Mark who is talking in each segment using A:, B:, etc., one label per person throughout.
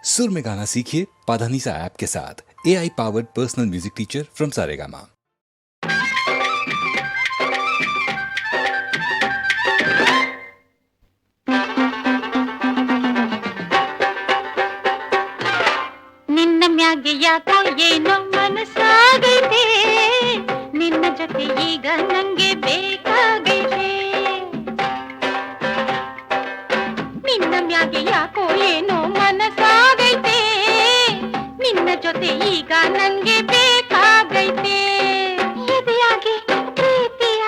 A: सुर में गाना सीखिए पाधानीसा ऐप के साथ। AI powered personal music teacher from Saregama.
B: ನಿನ್ನ ಮ್ಯಾಗೆ ಯಾಕೋ ಏನೋ ಮನಸ್ಸಾಗೈತೆ, ನಿನ್ನ ಜೊತೆ ಈಗ ನಂಗೆ ಬೇಕಾಗೈತೆ. ನಿನ್ನ ಮ್ಯಾಗೆ ಯಾಕೋ ಏನೋ ಮನಸ್ಸಾಗೈತೆ, ನಿನ್ನ ಜೊತೆ ಈಗ ನಂಗೆ ಬೇಕಾಗೈತೆ. ಎದೆಯಾಗೆ ಪ್ರೀತಿಯ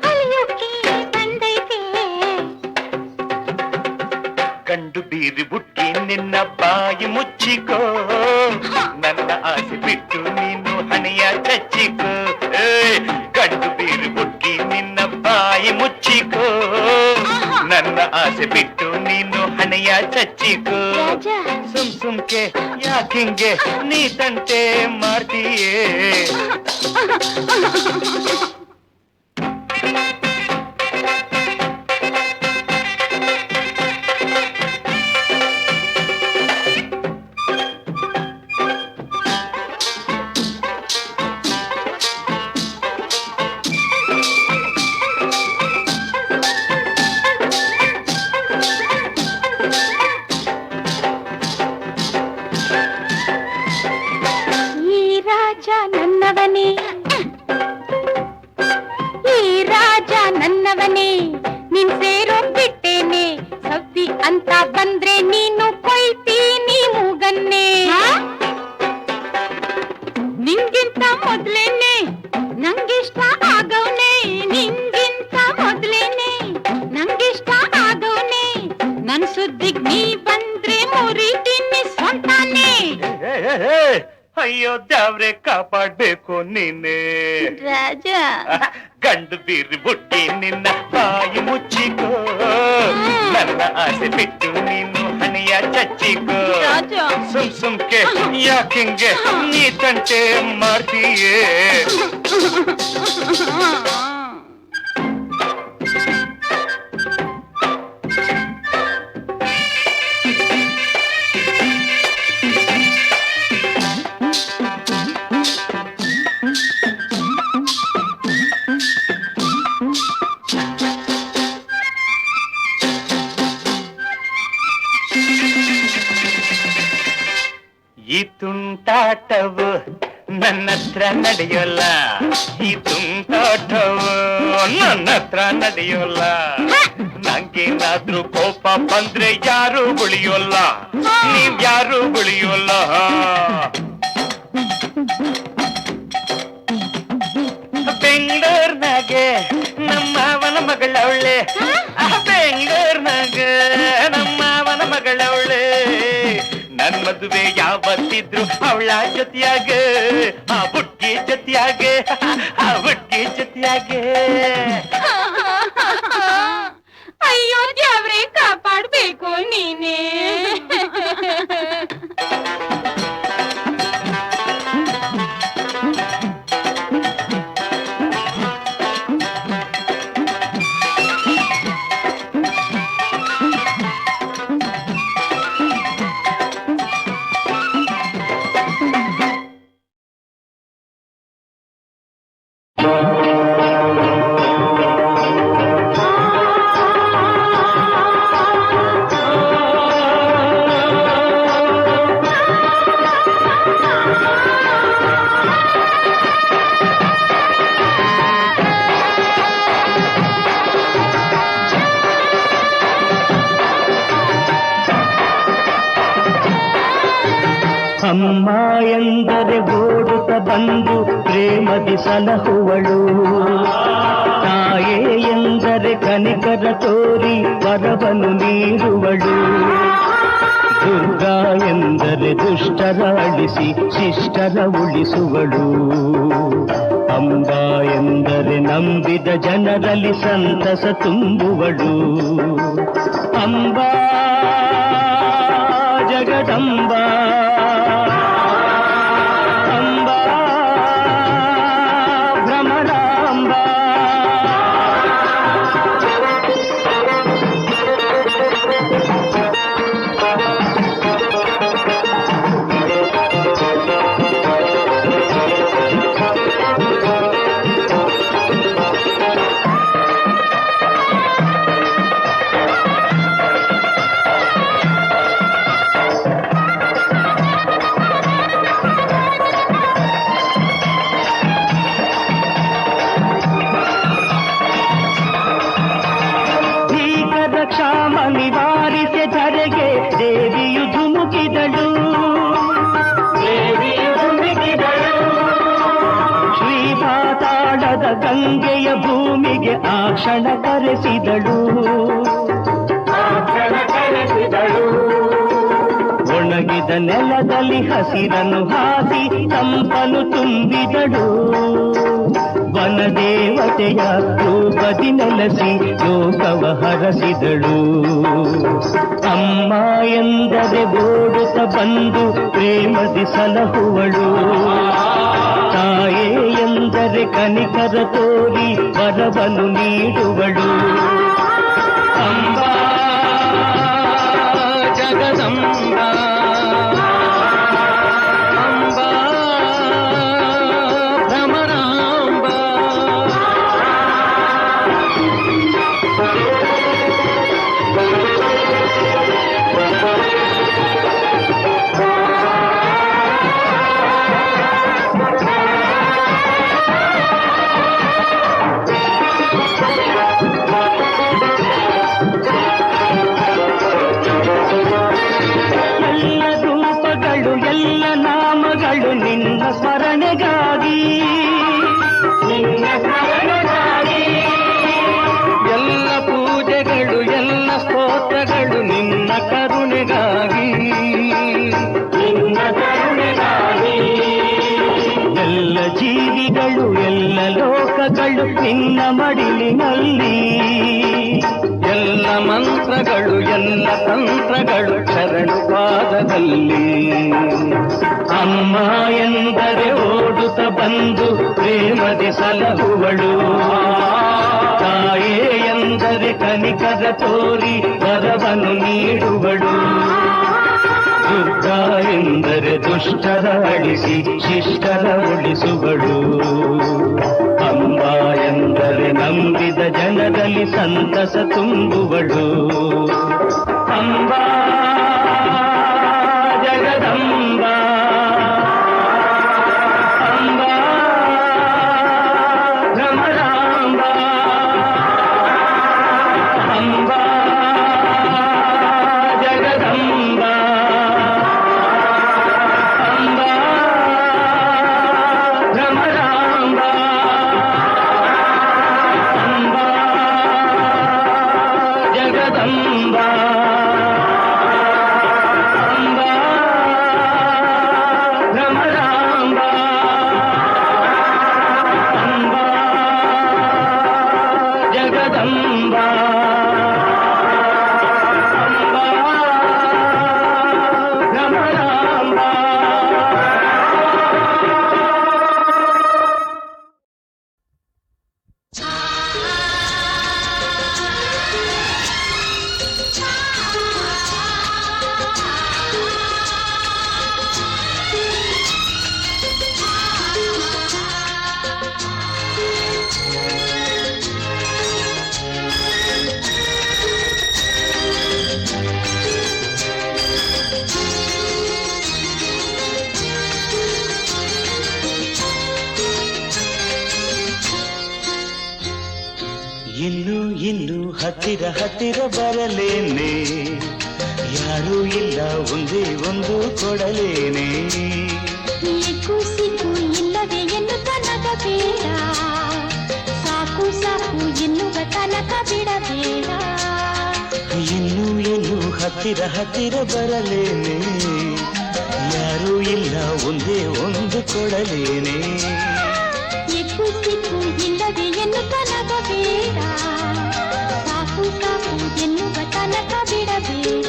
B: ಅಲಿಯೋಕೆ ಬಂದೈತೆ.
C: ಗಂಡು ಬೀರಿ ಬುಟ್ಟಿ ನಿನ್ನ ಬಾಯಿ ಮುಚ್ಚಿಕೋ, ನನ್ನ ಆಸೆ ಬಿಟ್ಟು ನೀನು ಹಣೆಯ ಚಚ್ಚಿಕೋ. ಗಂಡು ಬೀರಿ ಬುಟ್ಟಿ ನಿನ್ನ ಬಾಯಿ ಮುಚ್ಚಿಕೋ, ನನ್ನ ಆಸೆ ಬಿಟ್ಟು ನೀನು ಹಣೆಯ ಚಚ್ಚಿಕೋ. ಸುಮ್ಕೆ ಯಾಕಿಂಗೆ ನೀ ತಂಟೆ ಮಾಡ್ತೀಯೇ.
B: ಈ ರಾಜ ನನ್ನವನೇ, ನಿನ್ ಸೇರೋ ಬಿಟ್ಟೇನೆ. ಸವ್ದಿ ಅಂತ ಬಂದ್ರೆ ನೀನು ಕೊಯ್ತೀನಿ ಮೂಗನ್ನೇ. ನಿನ್ಗಿಂತ ಮೊದ್ಲೇನೆ ನಂಗಿಷ್ಟ ಆಗವ್ನೆ, ನಿನ್ಗಿಂತ ಮೊದ್ಲೇನೆ ನಂಗಿಷ್ಟ ಆಗವ್ನೆ. ನನ್ ಸುದ್ದಿಗ್ ನೀ ಬಂದ್ರೆ ಮುರಿತೀನಿ ಸ್ವಂತಾನೆ.
C: ಅಯ್ಯೋ ದ್ಯಾವ್ರೆ ಕಾಪಾಡ್ಬೇಕು ನೀನೆ
B: ರಾಜ.
C: ಗಂಡು ಬೀರಿ ಬುಟ್ಟಿ ನಿನ್ನ ಬಾಯಿ ಮುಚ್ಚಿಕೋ, ನನ್ನ ಆಸೆ ಬಿಟ್ಟು ನೀನು ಹಣೆಯ ಚಚ್ಚಿಕೋ. ಸುಮ್ಕೆ ಯಾಕಿಂಗೆ ನೀ ತಂಟೆ ಮಾಡ್ತೀಯೇ. ಈ ತುಂಟಾಟವು ನನ್ನ ಹತ್ರ ನಡೆಯೋಲ್ಲ, ಈ ತುಂಟಾಟವು ನನ್ನ ಹತ್ರ ನಡೆಯೋಲ್ಲ. ನಂಗೇನಾದ್ರೂ ಕೋಪ ಬಂದ್ರೆ ಯಾರು ಉಳಿಯೋಲ್ಲ, ನೀವ್ ಯಾರು ಉಳಿಯೋಲ್ಲ. ಬೆಂಗಳೂರ್ನಾಗೆ ನಮ್ಮವನ ಮಗಳವಳೆ, ಬೆಂಗಳೂರ್ನಾಗೆ ನಮ್ಮವನ ಮಗಳವಳೆ. ನನ್ ಮದುವೆ ಯಾವತ್ತಿದ್ರು ಅವಳ ಜೊತೆಯಾಗೆ, ಆ ಬುಟ್ಟಿ ಜೊತೆಯಾಗೆ, ಆ ಬುಟ್ಟಿ ಜೊತೆಯಾಗೆ.
B: ಅಯ್ಯೋ ದೇವ್ರೆ ಕಾಪಾಡ್ಬೇಕು ನೀನೇ.
D: ಅಮ್ಮ ಎಂದರೆ ಓಡುತ್ತ ಬಂದು ಪ್ರೇಮದಿ ಸಲಹುವಳು, ತಾಯೇ ಎಂದರೆ ಕನಿಕರ ತೋರಿ ವರವನ್ನು ನೀಡುವಳು, ದುರ್ಗಾ ಎಂದರೆ ದುಷ್ಟರ ಅಳಿಸಿ ಶಿಷ್ಟರ ಉಳಿಸುವಳು, ಅಂಬಾ ಎಂದರೆ ನಂಬಿದ ಜನರಲ್ಲಿ ಸಂತಸ ತುಂಬುವಳು. ಅಂಬಾ ಜಗದಂಬಾ ಗಂಗೆಯ ಭೂಮಿಗೆ ಆ ಕ್ಷಣ ಕರೆಸಿದಳು. ಒಣಗಿದ ನೆಲದಲ್ಲಿ ಹಸಿರನ್ನು ಹಾಕಿ ತಂಪನು ತುಂಬಿದಳು. ವನದೇವತೆಯ ರೂಪದಿ ನೆಲೆಸಿ ಲೋಕವ ಹರಸಿದಳು. ಅಮ್ಮ ಎಂದರೆ ಓಡುತ್ತ ಬಂದು ಪ್ರೇಮದಿ ಸಲಹುವಳು. ತಾಯೇ ಎಂದರೆ ಕನಿಕರ ತೋರಿ ವರವನ್ನು ನೀಡುವಳು. ಅಂಬಾ ಜಗದಂಬ ಅಂಬಾ ಭ್ರಮರಾಂಬ. ನಿನ್ನ ಸ್ಮರಣೆಗಾಗಿ ಎಲ್ಲ ಪೂಜೆಗಳು ಎಲ್ಲ ಸ್ತೋತ್ರಗಳು ನಿನ್ನ ಕರುಣೆಗಾಗಿ. ಎಲ್ಲ ಜೀವಿಗಳು ಎಲ್ಲ ಲೋಕಗಳು ನಿನ್ನ ಮಡಿಲಿನಲ್ಲಿ. ಎಲ್ಲ ಮಂತ್ರಗಳು ಎಲ್ಲ ತಂತ್ರಗಳು ಶರಣು ಪಾದದಲ್ಲಿ. ಅಮ್ಮ ಎಂದರೆ ಓಡುತ್ತ ಬಂದು ಪ್ರೇಮದಿ ಸಲಹುವಳು. ತಾಯೇ ಎಂದರೆ ಕನಿಕರ ತೋರಿ ವರವನ್ನು ನೀಡುವಳು. ದುರ್ಗಾ ಎಂದರೆ ದುಷ್ಟರ ಅಳಿಸಿ ಶಿಷ್ಟರ ಉಳಿಸುವಳು. ಅಂಬ ಎಂದರೆ ನಂಬಿದ ಜನರಲ್ಲಿ ಸಂತಸ ತುಂಬುವಳು. ಅಂಬಾ ಜಗದಂಬ ಅಂಬಾ ಭ್ರಮರಾಂಬ ಅಂಬಾ ಜಗದಂಬ ಅಂಬಾ ಭ್ರಮರಾಂಬ ಅಂಬಾ ಜಗದಂಬ ಅಂಬಾ ಭ್ರಮರಾಂಬ ಅಂಬಾ ಜಗದಂಬ ಅಂಬಾ ಭ್ರಮರಾಂಬ. ಇನ್ನು ಹತ್ತಿರ ಹತ್ತಿರ ಬರಲೇನೆ, ಯಾರೂ ಇಲ್ಲ ಒಂದೇ ಒಂದು ಕೊಡಲೇನೆ.
B: ಸಿಕ್ಕು ಇಲ್ಲವೇ ಎನ್ನುತ್ತ ನಗಬೇಡ, ಸಾಕು ಸಾಕು ಎನ್ನುವ ತನಕ ಬಿಡಬೇಡ.
C: ಇನ್ನು ಹತ್ತಿರ ಹತ್ತಿರ ಬರಲೇನೆ, ಯಾರೂ ಇಲ್ಲ ಒಂದೇ ಒಂದು ಕೊಡಲೇನೆ.
B: ಸಿಕ್ಕು ಇಲ್ಲವೇ ಎನ್ನುತ್ತ ನಗಬೇಡ, ಸಾಕು ಸಾಕು ಎನ್ನುವ ತನಕ ಬಿಡಬೇಡ.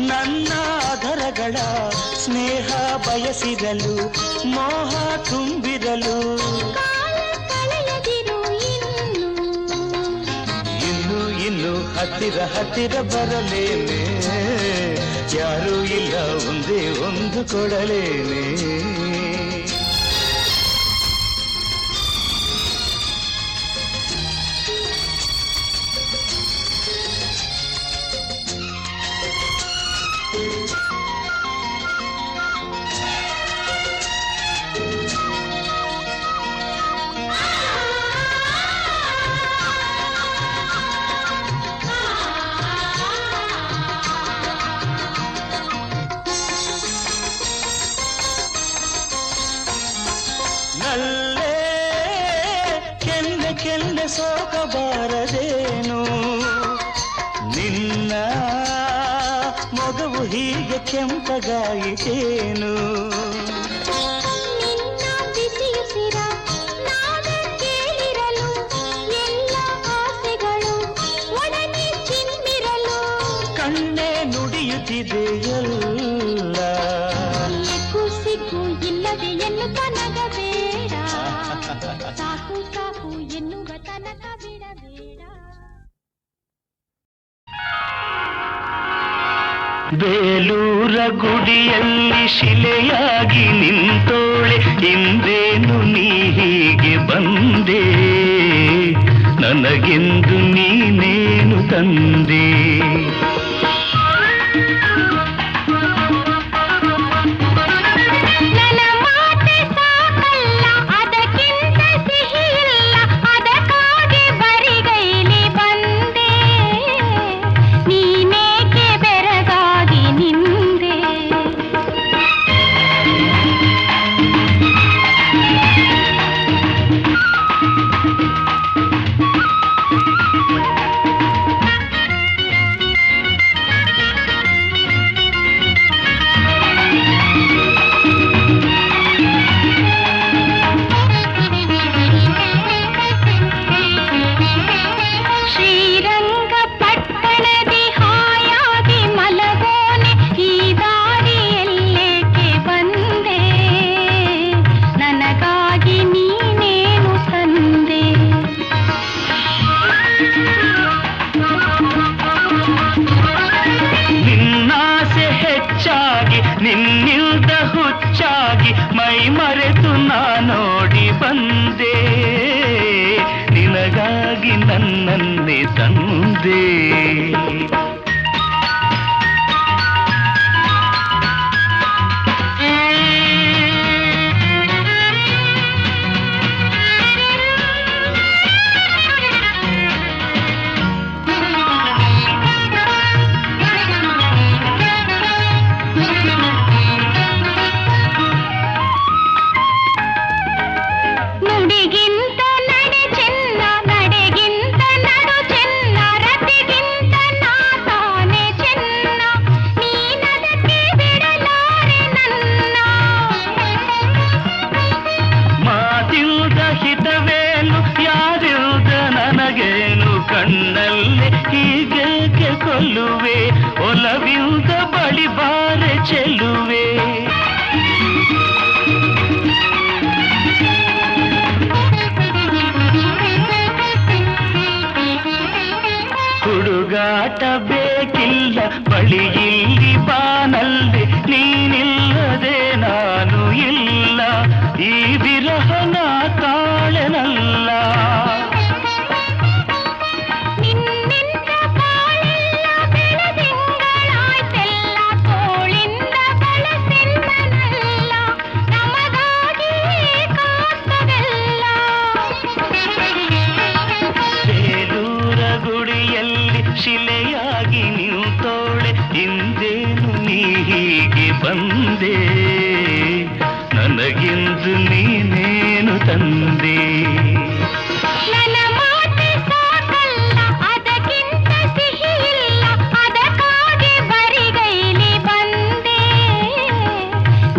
C: ನನ್ನ ಅಧರಗಳ ಸ್ನೇಹ ಬಯಸಿರಲು, ಮೋಹ ತುಂಬಿರಲು,
B: ಕಳೆಯದಿರು ಇನ್ನು
C: ಹತ್ತಿರ ಹತ್ತಿರ ಬರಲೇನೆ, ಯಾರೂ ಇಲ್ಲ ಒಂದೇ ಒಂದು ಕೊಡಲೇನೆ. ನಲ್ಲೇ ಕೆನ್ನೆ ಕೆನ್ನೆ ಸೋಕಬಾರದೇನು, ನಿನ್ನ ಮೊಗವು ಹೀಗೆ ಕೆಂಪಗಾಯಿತೇನು.
B: ನಿನ್ನ ಬಿಸಿಯುಸಿರ ನಾನೇ ಕೇಳಿರಲು, ಎಲ್ಲ ಆಸೆಗಳು ಒಡನೆ ಚಿಮ್ಮಿರಲು.
C: ಕಣ್ಣೆ ನುಡಿಯುತ್ತಿದೆಯಲ್ಲ,
B: ಎಕ್ಕು ಸಿಕ್ಕು ಇಲ್ಲದೆ ಎನ್ನುತ್ತ ನಗಬೇಡ, ಸಾಕು ಸಾಕು ಎನ್ನುವ ತನಕ ಬಿಡಬೇಡ.
D: ಬೇಲೂರ ಗುಡಿಯಲ್ಲಿ ಶಿಲೆಯಾಗಿ ನಿಂತೋಳೆ, ಇಂದೇನು ನೀ ಹೀಗೆ ಬಂದೆ, ನನಗೆಂದು ನೀನೇನು ತಂದೆ.
B: ನನ್ನ ಮಾತೆ ಸಾಕಲ್ಲ, ಅದಕ್ಕಿಂತ ಸಿಹಿಯಿಲ್ಲ, ಅದಕ್ಕಾಗಿ ಬರಿಗೈಲಿ ಬಂದೆ, ನೀನೇಕೆ ಬೆರಗಾಗಿ ನಿಂದೆ. ಶ್ರೀರಂಗಪಟ್ಟಣದಿ ಹಾಯಾಗಿ ಮಲಗೋನೆ, ಈ ದಾರಿಯಲ್ಲೇಕೆ ಬಂದೆ, ನನಗಾಗಿ ನೀನೇನು ತಂದೆ.
D: ನಿನ್ನಾಸೆ ಹೆಚ್ಚಾಗಿ ನಿನ್ನಿಲ್ದ ಹುಚ್ಚಾಗಿ ಮೈ ಮರೆತು ನಾನೋಡಿ ಬಂದೆ, ನಿನಗಾಗಿ ನನ್ನನ್ನೇ ತಂದೆ.
B: ನುಡಿಗಿಂತ ನಡೆ ಚೆನ್ನ, ನಡೆಗಿಂತ ನಡು ಚೆನ್ನ, ರತಿಗಿಂತ ನಾ ತಾನೆ ಚೆನ್ನ, ನೀನದಕ್ಕೆ ಬಿಡಲಾರೆ ನನ್ನ.
D: ಮಾತಿಲ್ದ ಹಿತವೇನು ಯಾರಿಲ್ದ ನನಗೇನು, ಕಣ್ಣಲ್ಲೇ ಹೀಗೇಕೆ ಕೊಲ್ಲುವೆ, ಒಲವಿಲ್ದ ಬಳಿ ಬಾರೆ ಚೆಲ್ಲುವೆ. ಹುಡುಗಾಟ ಬೇಕಿಲ್ಲ, ಬಳಿ ಇಲ್ಲಿ ಬಾನಲ್ಲಿ, ನೀನಿಲ್ಲದೆ ನಾನು ಇಲ್ಲ, ಈ ವಿರಹನ ಕಾಳೆನಲ್ಲ.
B: ನಿನ್ನಿಂದ ಬಾಳೆಲ್ಲ ಬೆಳದಿಂಗಳಾಯ್ತೆಲ್ಲ, ತೋಳಿಂದ ಬಳಸಿನ್ನನಲ್ಲ, ನಮಗಾಗಿ ಕಾಸ್ತವೆಲ್ಲ.
D: ಬೇಲೂರ ಗುಡಿಯಲ್ಲಿ ಶಿಲೆಯಾಗಿ ನಿಂತೋಳೆ, ಇಂದೇನು ನೀ ಹೀಗೆ ಬಂದೆ, ನನಗೆಂದು ನೀನೇನು ತಂದೆ.
B: ನನ್ನ ಮಾತೆ ಸಾಕಲ್ಲ, ಅದಕ್ಕಿಂತ ಸಿಹಿಯಿಲ್ಲ, ಅದಕ್ಕಾಗಿ ಬರಿಗೈಲಿ ಬಂದೆ,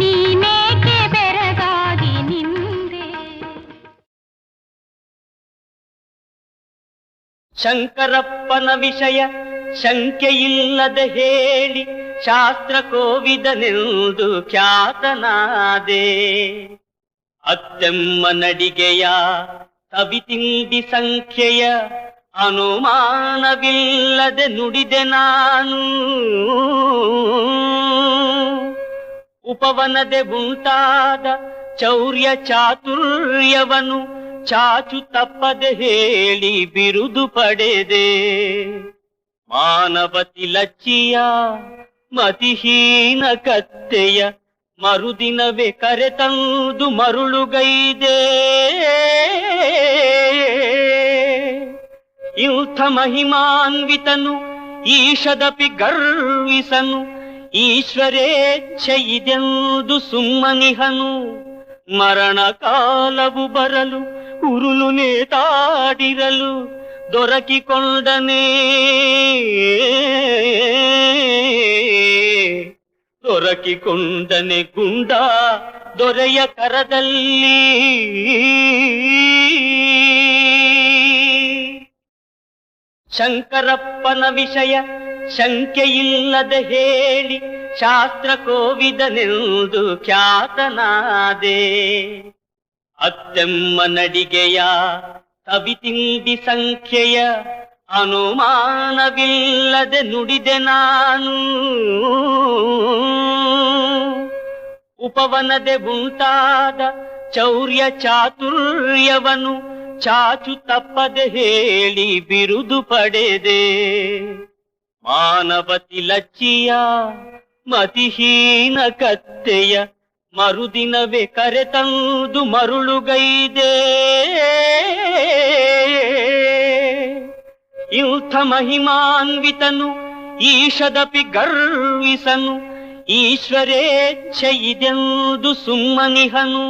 B: ನೀನೇಕೆ ಬೆರಗಾಗಿ ನಿಂದೆ.
C: ಶಂಕರಪ್ಪನ ವಿಷಯ ಶಂಕೆಯಿಲ್ಲದೆ ಹೇಳಿ, ಶಾಸ್ತ್ರ ಕೋವಿದನೆಂದು ಖ್ಯಾತನಾದೆ. ಅತ್ತೆಮ್ಮ ನಡಿಗೆಯ ಸವಿತಿಂಡಿ ಸಂಖ್ಯೆಯ ಅನುಮಾನವಿಲ್ಲದೆ ನುಡಿದೆ ನಾನು. ಉಪವನದೆ ಉಂಟಾದ ಚೌರ್ಯ ಚಾತುರ್ಯವನು ಚಾಚು ತಪ್ಪದೆ ಹೇಳಿ ಬಿರುದು ಪಡೆದೆ. ಮಾನವತಿ ಲಚ್ಚಿಯ ಮತಿಹೀನ ಕತ್ತೆಯ ಮರುದಿನವೇ ಕರೆತಂದು ಮರುಳುಗೈದೆ. ಇಂಥ ಮಹಿಮಾನ್ವಿತನು ಈಶದಪಿ ಗರ್ವಿಸನು, ಈಶ್ವರೇಚ್ಛೆ ಇದೆಂದು ಸುಮ್ಮನಿಹನು. ಮರಣ ಕಾಲವು ಬರಲು ಉರುಳು ನೇತಾಡಿರಲು ದೊರಕಿಕೊಂಡನೇ ಗುಂಡ ದೊರೆಯ ಕರದಲ್ಲಿ. ಶಂಕರಪ್ಪನ ವಿಷಯ ಶಂಕೆಯಿಲ್ಲದೆ ಹೇಳಿ ಶಾಸ್ತ್ರ ಕೋವಿದನೆಂದು ಖ್ಯಾತನಾದೆ. ಅತ್ತೆಮ್ಮ ನಡಿಗೆಯ ಸವಿತಿಂಡಿ ಸಂಖ್ಯೆಯ ಅನುಮಾನವಿಲ್ಲದೆ ನುಡಿದೆ ನಾನು. ಉಪವನದೆ ಉಂಟಾದ ಚೌರ್ಯ ಚಾತುರ್ಯವನು ಚಾಚು ತಪ್ಪದೆ ಹೇಳಿ ಬಿರುದು ಪಡೆದೆ. ಮಾನವತಿ ಲಚ್ಚಿಯ ಮತಿಹೀನ ಕತ್ತೆಯ ಮರುದಿನವೇ ಕರೆತಂದು ಮರುಳುಗೈದೆ. ಇಂಥ ಮಹಿಮಾನ್ವಿತನು ಈಶದಪಿ ಗರ್ವಿಸನು, ಈಶ್ವರೇಚ್ಛೆ ಇದೆಂದು ಸುಮ್ಮನಿಹನು.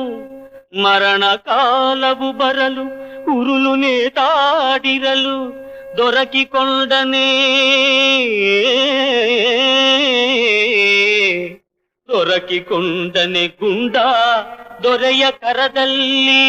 C: ಮರಣ ಕಾಲವು ಬರಲು ಉರುಳು ನೇತಾಡಿರಲು ದೊರಕಿಕೊಂಡನೇ ಗುಂಡ ದೊರೆಯ ಕರದಲ್ಲಿ.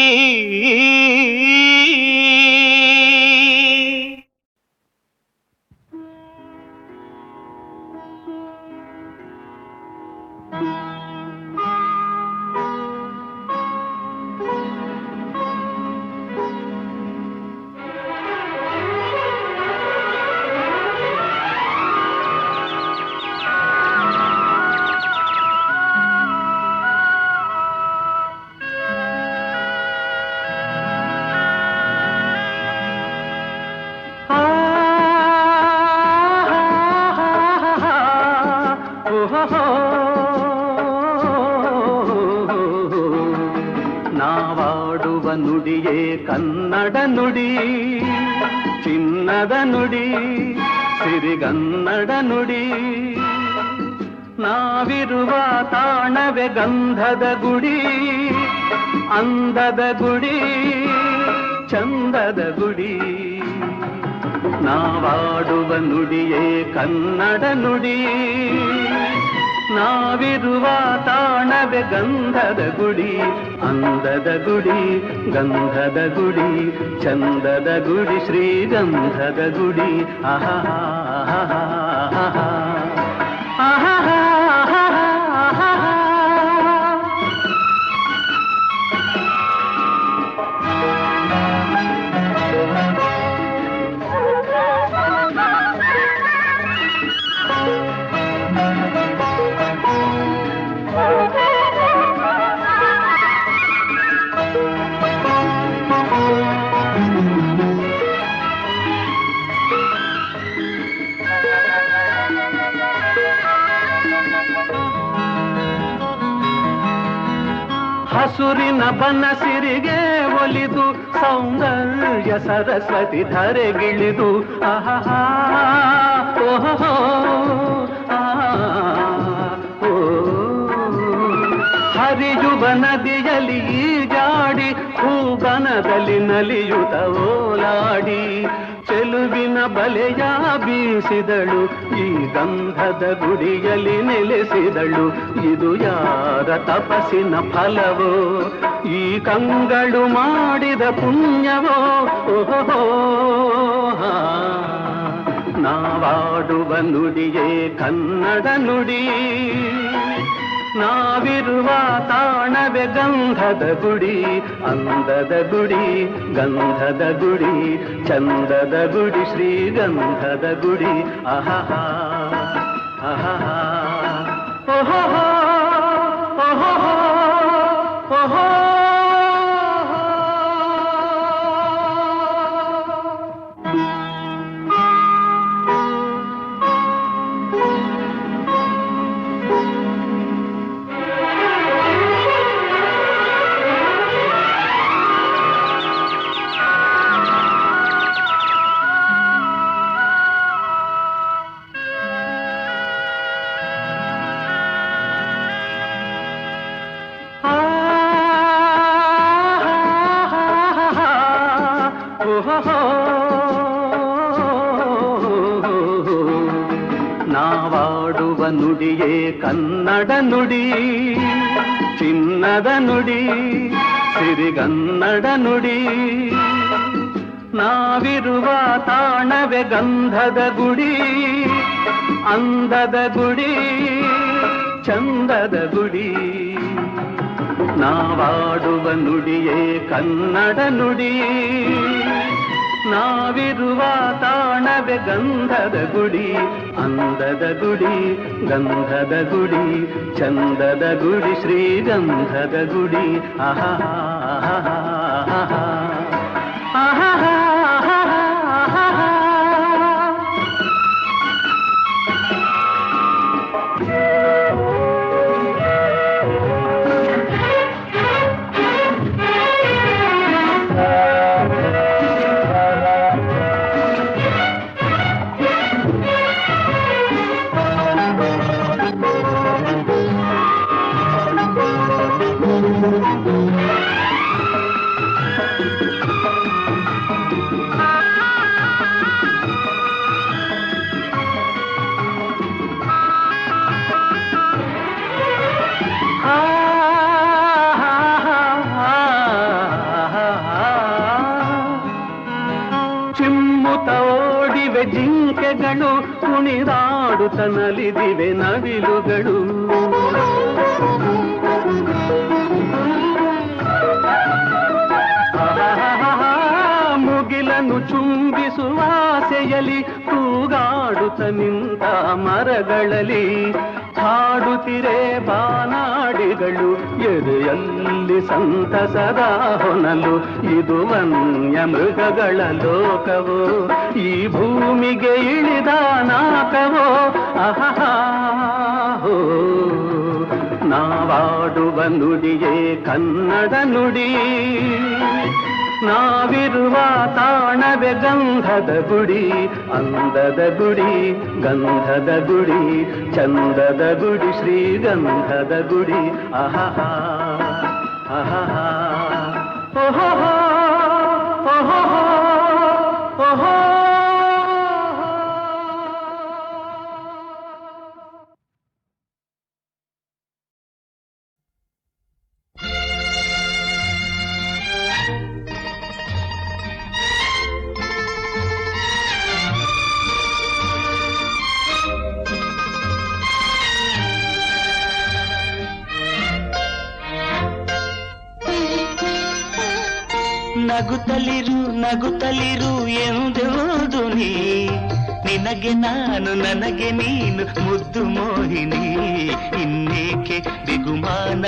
D: ನಾವಾಡುವ ನುಡಿಯೇ ಕನ್ನಡ ನುಡಿ, ಚಿನ್ನದ ನುಡಿ, ಸಿರಿಗನ್ನಡ ನುಡಿ. ನಾವಿರುವ ತಾಣವೇ ಗಂಧದ ಗುಡಿ, ಅಂದದ ಗುಡಿ, ಚಂದದ ಗುಡಿ. ನಾವಾಡುವ ನುಡಿಯೇ ಕನ್ನಡ ನುಡಿ, ನಾವಿರುವ ತಾಣವೇ ಗಂಧದ ಗುಡಿ, ಅಂದದ ಗುಡಿ, ಗಂಧದ ಗುಡಿ, ಚಂದದ ಗುಡಿ, ಶ್ರೀಗಂಧದ ಗುಡಿ. ಆಹಾ ಆಹಾ ಆಹಾ ಆಹಾ ಹಸುರಿನ ಬನಸಿರಿಗೆ ಒಲಿದು ಸೌಂದರ್ಯ ಸರಸ್ವತಿ ಧರೆಗಿಳಿದು ಆಹಾ ಓಹೋ ಓ ಹರಿಯುವ ನದಿಯಲ್ಲಿ ಜಾಡಿ ಹೂಗನದಲ್ಲಿ ನಲಿಯುತ ಓಲಾಡಿ ಚೆಲುವಿನ ಬಲೆಯ ಬೀಸಿದಳು, ಈ ಗಂಧದ ಗುಡಿಯಲ್ಲಿ ನೆಲೆಸಿದಳು. ಇದು ಯಾರ ತಪಸ್ಸಿನ ಫಲವೋ, ಈ ಕಂಗಳು ಮಾಡಿದ ಪುಣ್ಯವೋ. ಓಹೋ ನಾವಾಡುವ ನುಡಿಯೇ ಕನ್ನಡ ನುಡಿ, ನಾವಿರುವ ತಾಣವೇ ತಾಣವೇ ಗಂಧದ ಗುಡಿ, ಅಂದದ ಗುಡಿ ಗಂಧದ ಗುಡಿ, ಚಂದದ ಗುಡಿ ಶ್ರೀಗಂಧದ ಗುಡಿ. ಆಹಾ ಆಹಾ ಓಹೋ ಓಹೋ ಓಹೋ. ನಾವಾಡುವ ನುಡಿಯೇ ಕನ್ನಡ ನುಡಿ, ಚಿನ್ನದ ನುಡಿ ಸಿರಿಗನ್ನಡ ನುಡಿ. ನಾವಿರುವ ತಾಣವೇ ಗಂಧದ ಗುಡಿ, ಅಂದದ ಗುಡಿ ಚಂದದ ಗುಡಿ. ನಾವಾಡುವ ನುಡಿಯೇ ಕನ್ನಡ ನುಡಿ, ನಾವಿರುವ ತಾಣವೇ ಗಂಧದ ಗುಡಿ, ಅಂದದ ಗುಡಿ ಗಂಧದ ಗುಡಿ, ಚಂದದ ಗುಡಿ ಶ್ರೀಗಂಧದ ಗುಡಿ. ಆಹಾ ಆಹಾ ಆಹಾ ಆಹಾ ಆಹಾ. ಚಿಮ್ಮುತ್ತ ಓಡಿವೆ ಜಿಂಕೆಗಳು, ಕುಣಿದಾಡುತ್ತ ನಲಿದಿವೆ ನವಿಲುಗಳು. ಮುಗಿಲನ್ನು ಚುಂಬಿಸುವ ಆಸೆಯಲ್ಲಿ ತೂಗಾಡುತ್ತ ನಿಂತ ಮರಗಳಲ್ಲಿ ಹಾಡುತ್ತಿರೆ ಬಾನಾಡಿಗಳು. ಎದೆಯಲ್ಲಿ ಸಂತಸದ ಹೊನಲು, ಇದು ವನ್ಯ ಮೃಗಗಳ ಲೋಕವೋ, ಈ ಭೂಮಿಗೆ ಇಳಿದ ನಾಕವೋ. ಆಹಾ ನಾವಾಡುವ ನುಡಿಯೇ ಕನ್ನಡ ನುಡಿ, ನಾವಿರುವ ತಾಣವೇ ಗಂಧದ ಗುಡಿ, ಅಂದದ ಗುಡಿ ಗಂಧದ ಗುಡಿ, ಚಂದದ ಗುಡಿ ಶ್ರೀಗಂಧದ ಗುಡಿ. ಆಹಾ ಆಹಾ ಓಹೋ ಓಹೋ ಓಹೋ.
C: ನಗುತ್ತಲಿರು ನಗುತ್ತಲಿರು ಎಂದೆಂದು ನೀ, ನಿನಗೆ ನಾನು ನನಗೆ ನೀನು ಮುದ್ದು ಮೋಹಿನಿ. ಇನ್ನೇಕೆ ಬಿಗುಮಾನ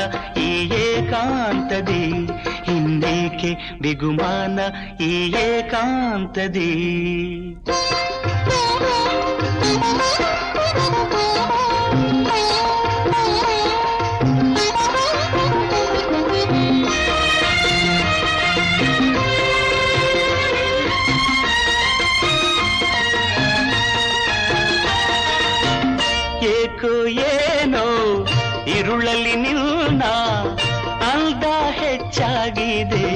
C: ಈ ಏಕಾಂತದಿ, ಇನ್ನೇಕೆ ಬಿಗುಮಾನ ಈ ಏಕಾಂತದಿ. ಏಕೋ ಏನೋ ಇರುಳಲ್ಲಿ ನಿನ್ನ ಅಂದ ಹೆಚ್ಚಾಗಿದೆ,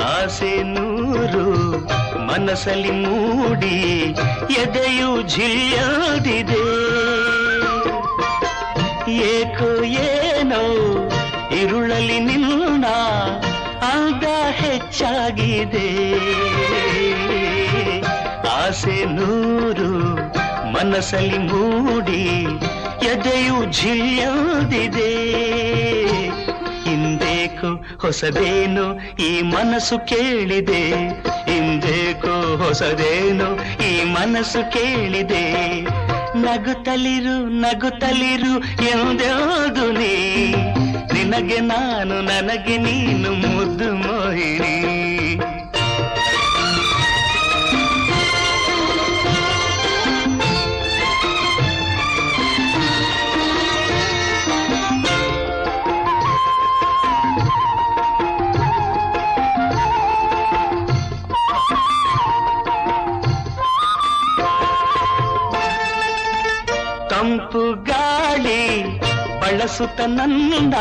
C: ಆಸೆ ನೂರು ಮನಸ್ಸಲ್ಲಿ ಮೂಡಿ ಎದೆಯು ಝಿಲ್ಯದಿದೆ. ಏಕೋ ಏನೋ ಇರುಳಲ್ಲಿ ನಿನ್ನ ಅಂದ ಹೆಚ್ಚಾಗಿದೆ, ಆಸೆ ನೂರು ಮನಸ್ಸಲ್ಲಿ ಮೂಡಿ ಎದೆಯು ಝಿಲ್ಯದಿದೆ. ಹೊಸದೇನು ಈ ಮನಸ್ಸು ಕೇಳಿದೆ, ಇಂದೇಕೋ ಹೊಸದೇನು ಈ ಮನಸ್ಸು ಕೇಳಿದೆ. ನಗುತ್ತಲಿರು ನಗುತ್ತಲಿರು ಎಂದೆಂದು ನೀ, ನಿನಗೆ ನಾನು ನನಗೆ ನೀನು ಮುದ್ದು ಮೋಹಿನಿ. ತಂಪು ಗಾಳಿ ಬಳಸುತ್ತ ನನ್ನ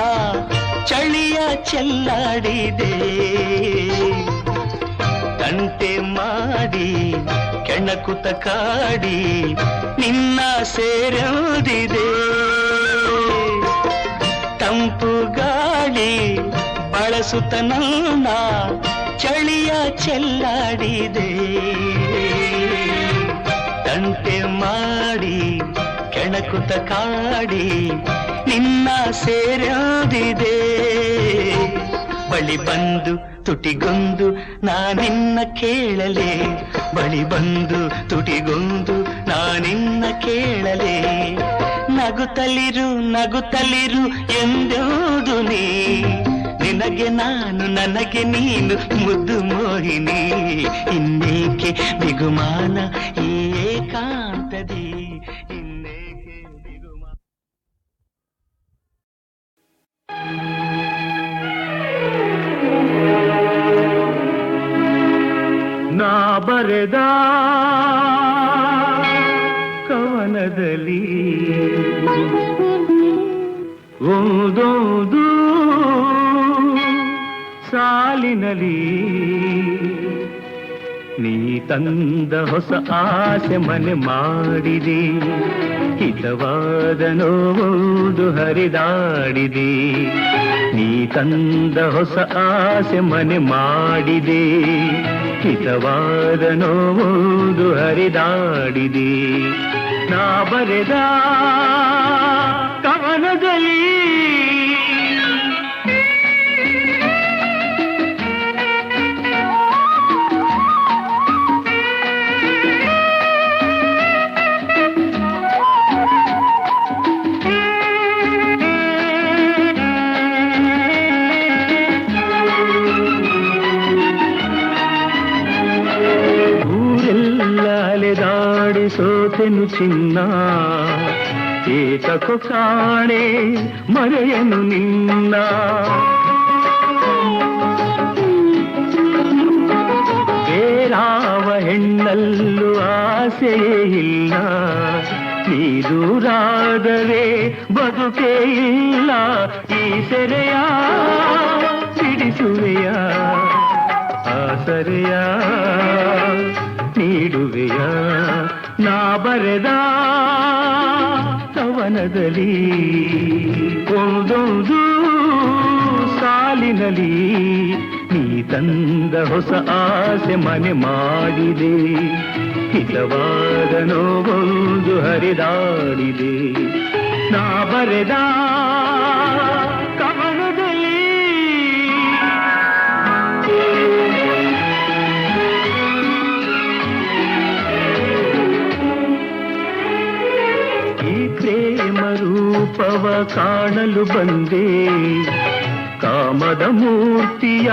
C: ಚಳಿಯ ಚೆಲ್ಲಾಡಿದೆ, ತಂಟೆ ಮಾಡಿ ಕೆಣಕುತ ಕಾಡಿ ನಿನ್ನ ಸೇರೋದಿದೆ. ತಂಪು ಗಾಳಿ ಬಳಸುತ್ತ ನನ್ನ ಚಳಿಯ ಚೆಲ್ಲಾಡಿದೆ, ತಂಟೆ ಮಾಡಿ ಕೆಣಕುತ ಕಾಡಿ ನಿನ್ನ ಸೇರೋದಿದೆ. ಬಳಿ ಬಂದು ತುಟಿಗೊಂದು ನಾನಿನ್ನ ಕೇಳಲೆ, ಬಳಿ ಬಂದು ತುಟಿಗೊಂದು ನಾನಿನ್ನ ಕೇಳಲೆ. ನಗುತ್ತಲಿರು ನಗುತ್ತಲಿರು ಎಂದೆಂದು ನೀ, ನಿನಗೆ ನಾನು ನನಗೆ ನೀನು ಮುದ್ದು ಮೋಹಿನಿ. ಇನ್ನೇಕೆ ಬಿಗುಮಾನ ಈ ಏಕಾಂತದಿ, ಇನ್ನೇಕೆ ಬಿಗುಮಾನ.
D: ನಾ ಬರೆದ ಕವನದಲ್ಲಿ ಒಂದೊಂದು ಸಾಲಿನಲ್ಲಿ ನೀ ತಂದ ಹೊಸ ಆಸೆ ಮನೆ ಮಾಡಿದೆ, ಹಿತವಾದ ನೋವುದು ಹರಿದಾಡಿದೆ. ನೀ ತಂದ ಹೊಸ ಆಸೆ ಮನೆ ಮಾಡಿದೆ, ಹಿತವಾದ ನೋವುದು ಹರಿದಾಡಿದೆ. ನಾ ಬರೆದ ಕವನದಲ್ಲಿ ಸೋತೆನು ಚಿನ್ನ, ಏತಕೋ ಕಾಣೆ ಮರೆಯನು ನಿನ್ನ. ಬೇರಾವ ಹೆಣ್ಣಲ್ಲೂ ಆಸೆಯೇ ಇಲ್ಲ, ನೀ ದೂರಾದರೆ ಬದುಕೇ ಇಲ್ಲ. ಈ ಸೆರೆಯ ಸಿಡಿಸುವೆಯ, ಆಸರೆಯ ನೀಡುವೆಯ. ನಾ ಬರೆದ ಕವನದಲ್ಲಿ ಒಂದೊಂದು ಸಾಲಿನಲ್ಲಿ ನೀ ತಂದ ಹೊಸ ಆಸೆ ಮನೆ ಮಾಡಿದೆ, ಹಿತವಾದ ನೋವೊಂದು ಹರಿದಾಡಿದೆ. ನಾ ಬರೆದ ಕವನದಲ್ಲಿ ಪ್ರೇಮ ರೂಪವ ಕಾಣಲು ಬಂದೆ, ಕಾಮದ ಮೂರ್ತಿಯ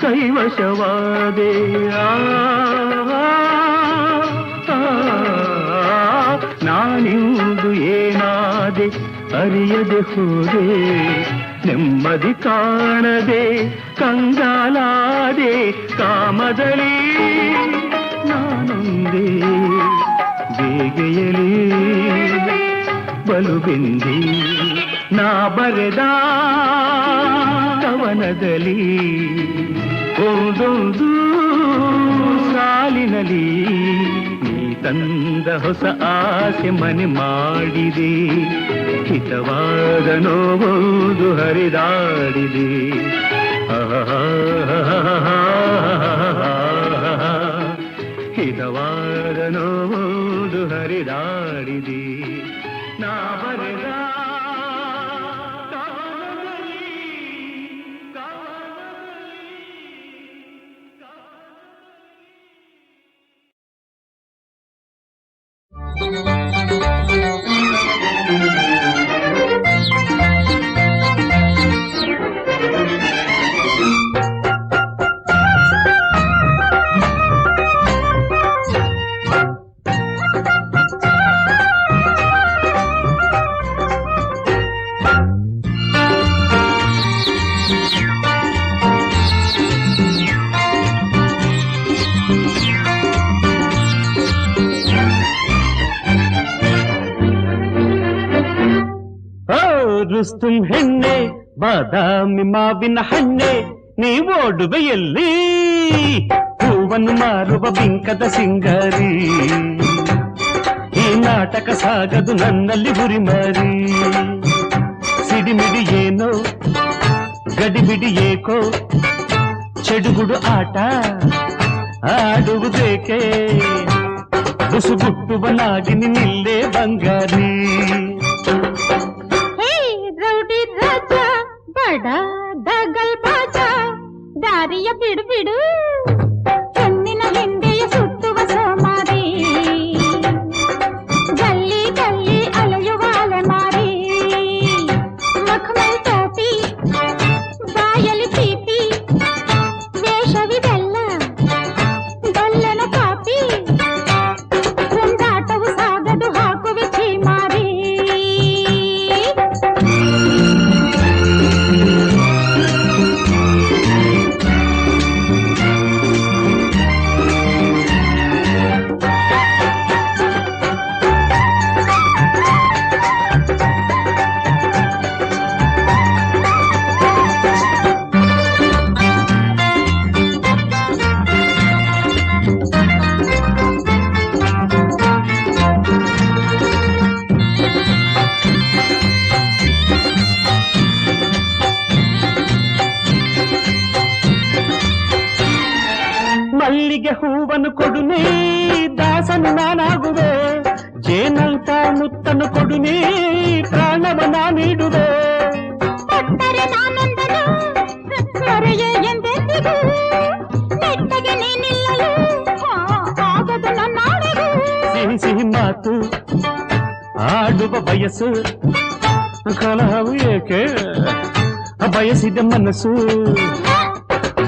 D: ಕೈವಶವಾದೆ. ನಾನಿಂದು ಏನಾದೆ ಅರಿಯದೆ ಹೋದೆ, ನೆಮ್ಮದಿ ಕಾಣದೆ ಕಂಗಾಲಾದೆ. ಕಾಮದಲ್ಲಿ ನಾನೊಂದೇ ಬೇಗೆಯಲಿ ಬಲು ಬೆಂದಿ. ನಾ ಬರೆದ ಕವನದಲ್ಲಿ ಒಂದೊಂದು ಸಾಲಿನಲ್ಲಿ ನೀ ತಂದ ಹೊಸ ಆಸೆ ಮನೆ ಮಾಡಿದೆ, ಹಿತವಾದ ನೋವುದು ಹರಿದಾಡಿದೆ. ಹಿತವಾದ ನೋವುದು ಹರಿದಾಡಿದೆ. ನಾ ಬರೆದ ಕಾಲದಲ್ಲಿ ರುಸ್ತುಂ ಹೆಣ್ಣೆ ಬಾದಾಮಿ ಮಾವಿನ ಹಣ್ಣೆ ನೀವೋಡುವೆಯಲ್ಲಿ ಹೂವನ್ನು ಮಾರುವ ಬಿಂಕದ ಸಿಂಗಾರಿ ಈ ನಾಟಕ ಸಾಗದು ನನ್ನಲ್ಲಿ ಹುರಿಮಾರಿ ಸಿಡಿಮಿಡಿ ಏನೋ ಗಡಿಬಿಡಿ ಏಕೋ ಚೆಡುಗುಡು ಆಟ ಆಡುವುದೇಕೆ ಬುಸುಗುಟ್ಟುವನಾಗಿ ನಿಲ್ಲೇ ಬಂಗಾರಿ
B: ರೌಡಿ ರಾಜ ಬಡ ದಗಲ್ ಬಾಜ ದಾರಿಯ ಬಿಡು ಬಿಡು ಹೆಣ್ಣಿನ ಹಿಂದೆಯ ಸುತ್ತುವ ಸೋಮಾರಿ ಗಲ್ಲಿ ಗಲ್ಲಿ ಅಲೆಯುವ ಅಲೆಮಾರಿ ಮಖಮಲ್ ಟೋಪಿ ಬಾಯಲಿ ಪೀಪಿ ವೇಷವಿದೆಲ್ಲ ಗಲ್ಲನ ಕಾಪಿ ಒಂದಾಟವು ಸಾಗದು ಹಾಕುವೆ ಚೀಮಾರಿ
D: ಮಲ್ಲಿಗೆ ಹೂವನ್ನು ಕೊಡುನೇ ದಾಸನು ನಾನಾಗುವೆ ಜೇನಂತ ಮುತ್ತನ್ನು ಕೊಡುನೇ ಪ್ರಾಣವನ ನೀಡುವೆ
B: ಕೊಟ್ಟರೆ ನಾನೊಂದನು ಸೊರೆಯೇ ಎಂದೆಂದಿಗೂ ನೆಟ್ಟಗೆ ನೀನಿಲ್ಲಲು ಆಗದು ನನ್ನಾಡೆಗೂ
D: ಸಿಹಿ ಸಿಹಿ ಮಾತು ಆಡುವ ಬಯಸು ಕಲಹವು ಏಕೆ ಬಯಸಿದ ಮನಸ್ಸು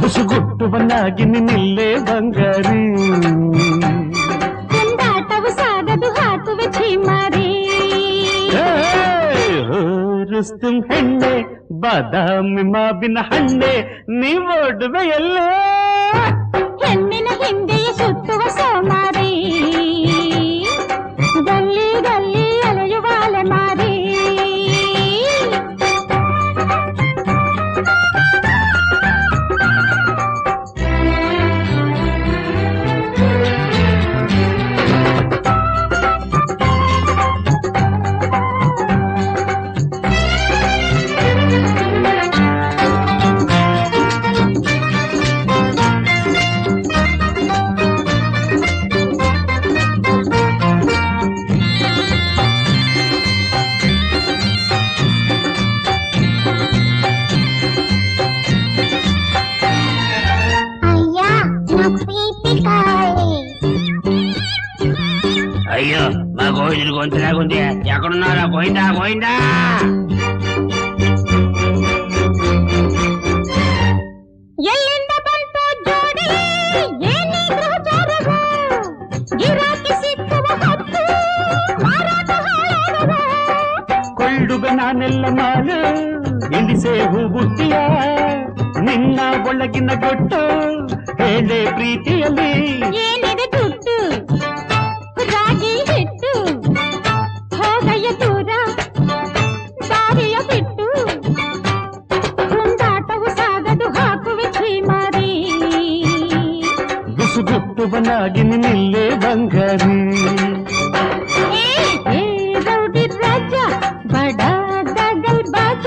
D: ಬುಸುಗುಟ್ಟುವನಾಗಿ ನಿಲ್ಲೇ ಬಂಗಾರಿ
B: ಒಂದಾಟವು ಸಾಗದು ಹಾಕುವೆ ಚೀಮಾರಿ
D: ರುಸ್ತುಂ ಹೆಣ್ಣೆ ಬಾದಾಮಿ ಮಾವಿನ ಹಣ್ಣೆ ನೀವೋಡುವೆಯಲ್ಲೇ
B: ಹೆಣ್ಣಿನ ಹಿಂದೆಯೇ ಸುತ್ತುವ ಸೋಮಾರಿ ಗಲ್ಲಿ ಗಲ್ಲಿ ಅಲೆಯುವ ಅಲೆಮಾರಿ
E: అయ్యో మా గోవిందుడు గొంతులాగుంది ఎక్కడున్నారా గోవిందా గోవిందా
B: ಎಲ್ಲಿಂದ ಬಂತು ಜೋಡಿ ಏನಿ ಗ್ರಹಚಾರವು ಗಿರಾಕಿ ಸಿಕ್ಕುವ ಹಕ್ಕು ಮಾರಾಟ ಹಾಳಾಗವು
D: ಕೊಳ್ಳುವೆ ನಾನೆಲ್ಲ ಮಾಲು ಇಳಿಸೆ ಹೂ ಬುಟ್ಟಿಯ ನಿನ್ನ ಒಳಗಿನ ಗೊಟ್ಟು ಹೇಳೆ ಪ್ರೀತಿಯಲ್ಲಿ
B: ಏನಿದೆ ದುಡ್ಡು ರಾಗಿ ಹಿಟ್ಟು ಹೋಗಯ್ಯ ದೂರ ದಾರಿಯ ಬಿಟ್ಟು ಒಂದಾಟವು ಸಾಗದು ಹಾಕುವೆ ಚೀಮಾರಿ
D: ಬುಸುಗುಟ್ಟುವನಾಗಿ ನಿಲ್ಲೇ ಬಂಗಾರಿ
B: ಏ ರೌಡಿ ರಾಜ ಬಡ ದಗಲ್ ಬಾಜ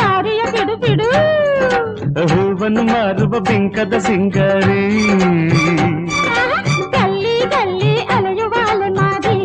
B: ದಾರಿಯ ಬಿಡು ಬಿಡು
D: ಹೂವನ್ನು ಮಾರುವ ಬಿಂಕದ ಸಿಂಗಾರಿ
B: ಗಲ್ಲಿ ಗಲ್ಲಿ ಅಲೆಯುವ ಅಲೆಮಾರಿ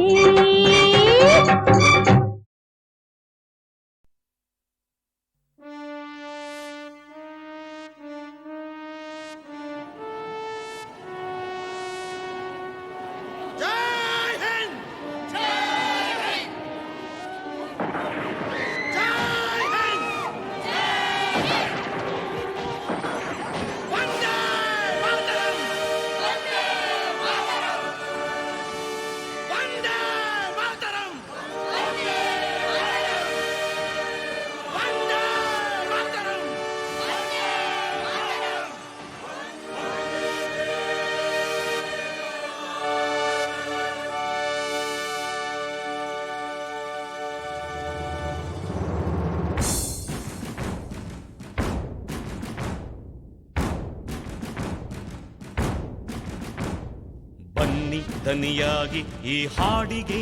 F: ಬನ್ನಿ ದನಿಯಾಗಿ ಈ ಹಾಡಿಗೆ,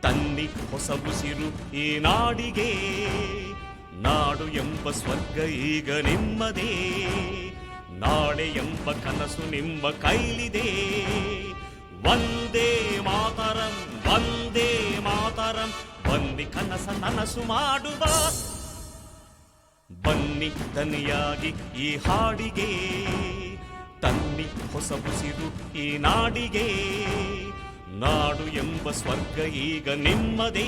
F: ತನ್ನಿ ಹೊಸ ಉಸಿರು ಈ ನಾಡಿಗೆ. ನಾಡು ಎಂಬ ಸ್ವರ್ಗ ಈಗ ನಿಮ್ಮದೇ, ನಾಡೆ ಎಂಬ ಕನಸು ನಿಮ್ಮ ಕೈಲಿದೆ. ವಂದೇ ಮಾತರಂ, ವಂದೇ ಮಾತರಂ, ಬನ್ನಿ ಕನಸ ನನಸು ಮಾಡುವ. ಬನ್ನಿ ದನಿಯಾಗಿ ಈ ಹಾಡಿಗೆ, ತನ್ನಿ ಹೊಸ ಉಸಿರು ಈ ನಾಡಿಗೆ. ನಾಡು ಎಂಬ ಸ್ವರ್ಗ ಈಗ ನಿಮ್ಮದೇ,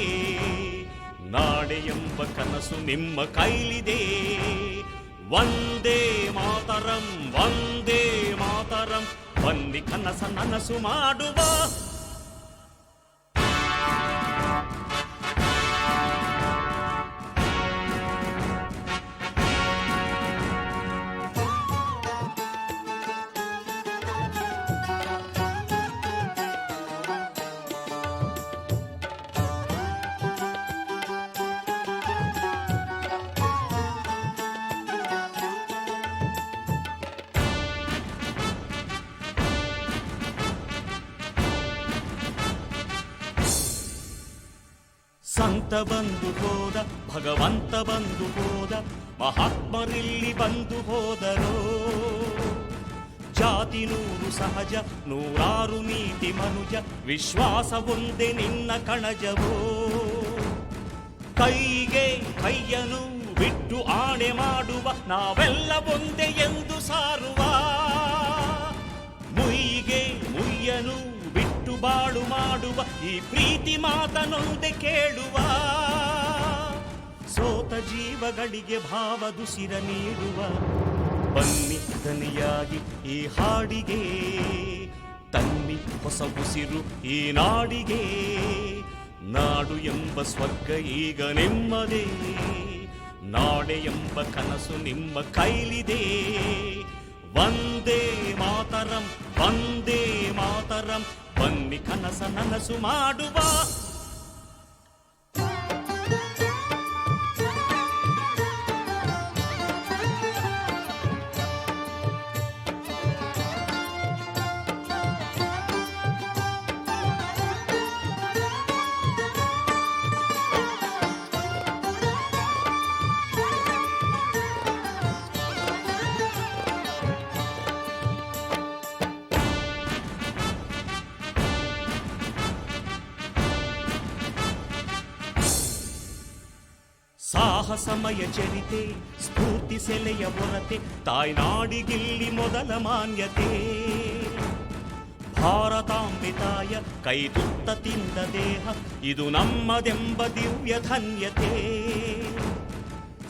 F: ನಾಡೆ ಎಂಬ ಕನಸು ನಿಮ್ಮ ಕೈಲಿದೆ. ವಂದೇ ಮಾತರಂ, ವಂದೇ ಮಾತರಂ, ಬನ್ನಿ ಕನಸ ನನಸು ಮಾಡುವ. ಸಂತ ಬಂದು ಹೋದ, ಭಗವಂತ ಬಂದು ಹೋದ, ಮಹಾತ್ಮರಿಲ್ಲಿ ಬಂದು ಹೋದರೋ. ಜಾತಿ ನೂರು ಸಹಜ, ನೂರಾರು ನೀತಿ ಮನುಜ, ವಿಶ್ವಾಸ ಒಂದೇ ನಿನ್ನ ಕಣಜವೋ. ಕೈಗೆ ಕೈಯನು ಬಿಟ್ಟು ಆಣೆ ಮಾಡುವ, ನಾವೆಲ್ಲ ಒಂದೇ ಎಂದು ಸಾರುವ. ಮುಯ್ಯಿಗೆ ಮುಯ್ಯನು ಬಿಟ್ಟು ಬಾಳು ಮಾಡುವ, ಈ ಪ್ರೀತಿ ಮಾತನೊಂದೆ ಕೇಳುವ. ಸೋತ ಜೀವಗಳಿಗೆ ಭಾವದುಸಿರ ನೀಡುವ. ಬನ್ನಿ ದನಿಯಾಗಿ ಈ ಹಾಡಿಗೆ, ತನ್ನಿ ಹೊಸ ಉಸಿರು ಈ ನಾಡಿಗೆ. ನಾಡು ಎಂಬ ಸ್ವರ್ಗ ಈಗ ನಿಮ್ಮದೇ, ನಾಡೆ ಎಂಬ ಕನಸು ನಿಮ್ಮ ಕೈಲಿದೆ. ವಂದೇ ಮಾತರಂ, ವಂದೇ ಮಾತರಂ, ಬನ್ನಿ ಕನಸ ನನಸು ಮಾಡುವ. ಸಾಹಸಮಯ ಚರಿತೆ, ಸ್ಫೂರ್ತಿ ಸೆಲೆಯ ಹೊರತೆ, ತಾಯ್ನಾಡಿಗಿಲ್ಲಿ ಮೊದಲ ಮಾನ್ಯತೆ. ಭಾರತಾಂಬೆ ತಾಯ ಕೈ ತುತ್ತ ತಿಂದ ದೇಹ, ಇದು ನಮ್ಮದೆಂಬ ದಿವ್ಯ ಧನ್ಯತೆ.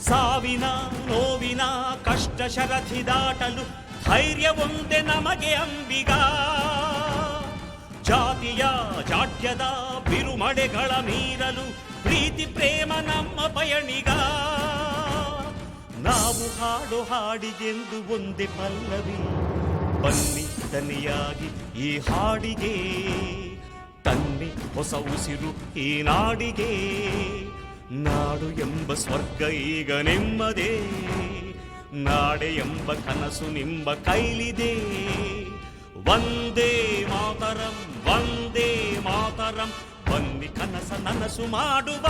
F: ಸಾವಿನ ನೋವಿನ ಕಷ್ಟ ಶರಥಿ ದಾಟಲು ಧೈರ್ಯ ಒಂದೇ ನಮಗೆ ಅಂಬಿಗ. ಜಾತಿಯ ಜಾಡ್ಯದ ಬಿರುಮಳೆಗಳ ಮೀರಲು ಪ್ರೀತಿ ಪ್ರೇಮ ನಮ್ಮ ಪಯಣಿಗ. ನಾವು ಹಾಡು ಹಾಡಿಗೆಂದು ಒಂದೇ ಪಲ್ಲವಿ. ಬನ್ನಿ ದನಿಯಾಗಿ ಈ ಹಾಡಿಗೆ, ತನ್ನಿ ಹೊಸ ಉಸಿರು ಈ ನಾಡಿಗೆ. ನಾಡು ಎಂಬ ಸ್ವರ್ಗ ಈಗ ನಿಮ್ಮದೇ, ನಾಡೆ ಎಂಬ ಕನಸು ನಿಮ್ಮ ಕೈಲಿದೆ. ವಂದೇ ಮಾತರಂ, ವಂದೇ ಮಾತರಂ, ಬನ್ನಿ ಕನಸ ನನಸು ಮಾಡುವ.